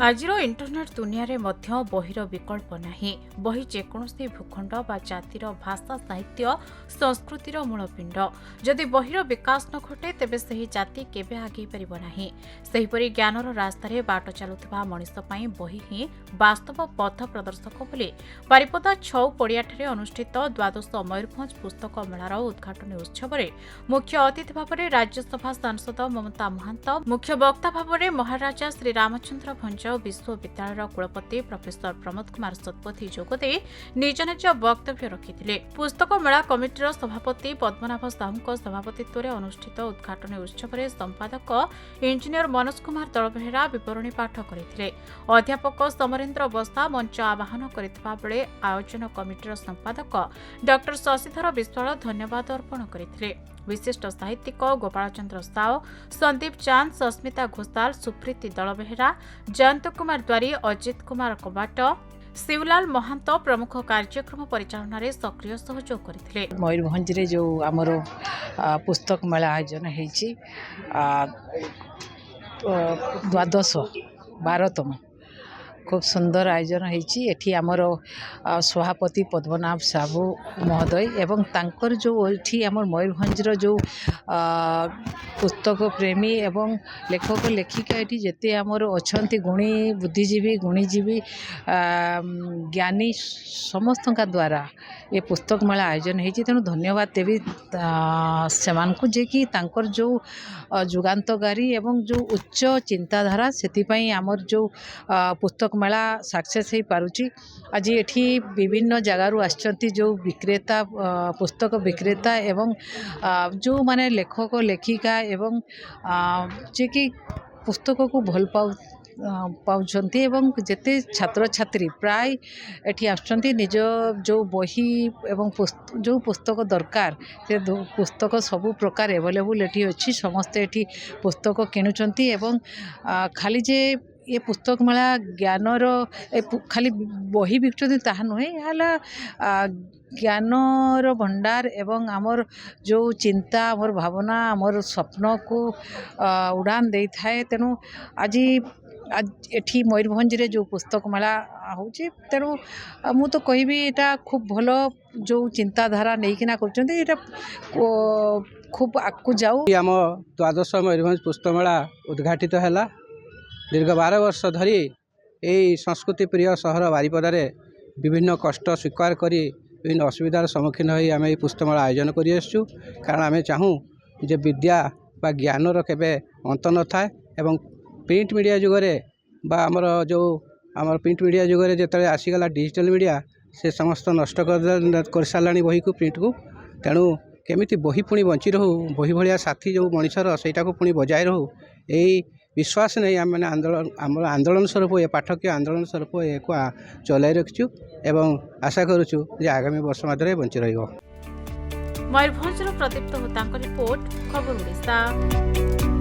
आजिर internet दुनिया रे मध्य बहिर विकल्प नाही। बही जेकोसी भूखंड बा जातिर भाषा साहित्य संस्कृतिर मूलपिंड। जदि बहिर विकास न घटे तेबे सही जाति केबे आगे परिबो नाही। सेहिपरि ज्ञानर रास्तारे बाट चालुथिबा मनिष पई बही ही वास्तव पथ प्रदर्शक बोली बारिपदा छौ पड़ियाठारे अनुष्ठित द्वादश मयूरभंज पुस्तक मेलार उद्घाटन उत्सव में मुख्य अतिथि भाव में राज्यसभा सांसद ममता महांत, मुख्य वक्ता भाव में महाराजा श्री रामचंद्र भंज विश्वविद्यालय कुलपति प्रोफेसर प्रमोद कुमार सतपथी जोगदे निज निज वक्तव्य रखिथिले। पुस्तक मेला कमिटीर सभापति पद्मनाभ साहू सभापतित्व में अनुष्ठित उद्घाटन उत्सव में संपादक इंजीनियर मनोज कुमार दलबेहरा विवरणी पाठ करथिले। अध्यापक समरेन्द्र बस्ता मंच आवाहन करथिबा बेले आयोजन कमिटीर संपादक डॉक्टर शशिधर विश्वाल धन्यवाद अर्पण करथिले। विशिष्ट साहित्यिक गोपाल चंद्र साव, संदीप चांद, सस्मिता घोषाल, सुप्रीति दलबेहरा, जयंत कुमार द्वारी, अजित कुमार कबाट, शिवलाल महांत प्रमुख कार्यक्रम परिचालन में सक्रिय सहयोग करथिले। मयूरभंज रे जो आमर पुस्तक मेला आयोजन होईची द्वादश 12तम खूब सुंदर आयोजन होईची। एठी आमर सभापति पद्मनाभ साहू महोदय एवं तांकर जो एठी आमर मयूरभंज रो जो पुस्तक प्रेमी एवं लेखक लेखिका एठी जेते आमर अछंती गुणी बुद्धिजीवी गुणीजीवी ज्ञानी समस्त द्वारा ये पुस्तक मेला आयोजन होईची। तेणु धन्यवाद देवी सेमानकु जे कि तांकर जो जुगान्तकारी एवं जो उच्च चिंताधारा सेतिपई आमर जो पुस्तक मेला सक्सेस हो पारुची। आज एठी विभिन्न जगारू आछंती जो विक्रेता पुस्तक विक्रेता एवं जो माने लेखक लेखिका एवं जे कि पुस्तक को भल पाउछंती एवं जेते छात्र छात्री प्राय एठी आछंती निज जो बही एवं जो पुस्तक दरकार से पुस्तक सबु प्रकार अवेलेबल एठी अछि। समस्त एठी पुस्तक किनुचंती एवं खाली जे ये पुस्तक मेला ज्ञानर खाली बही बिकुचंती ताहा नुहे ज्ञानर भंडार एवं आमर जो चिंता आमर भावना आमर स्वप्न को उड़ान दे थाए। तेणु आज एठी मयूरभंज रे जो पुस्तक मेला होची तेणु मु तो कहबी एटा खूब भलो जो चिंताधारा नहींकिना करचंती एटा खूब आगु जाऊ। आम द्वादश मयूरभंज पुस्तक मेला उद्घाटित हैला। दीर्घ 12 वर्ष धरी यही संस्कृति प्रिय सहर बारिपदार विभिन्न कष्ट स्वीकार करी विभिन्न असुविधार सम्मुखीन होई आम ये पुस्तक मेला आयोजन करी आसछु। कारण आम चाहूँ जे विद्या बा ज्ञानर केबे अंत न थाए एवं प्रिंट मीडिया जुगरे बा आमर जो आमर प्रिंट मीडिया जुगरे जेतले आसीगला डिजिटल मीडिया से समस्त नष्ट कर साराणी बही को प्रिंट को। तेणु केमिति बही पुणी बंची रहू बही भाया साथी जो मनीषर सेटा को पुणी बजाय रहू यही विश्वास नहीं आम मैंने आंदोलन आम आंदोलन स्वरूप ये पाठक आंदोलन स्वरूप ये चलाई रखिचु एवं आशा करुचु जे आगामी वर्ष मध्य बंची रहिबो। मयूरभंजर प्रदीप्त होता रिपोर्ट खबर ओडिशा।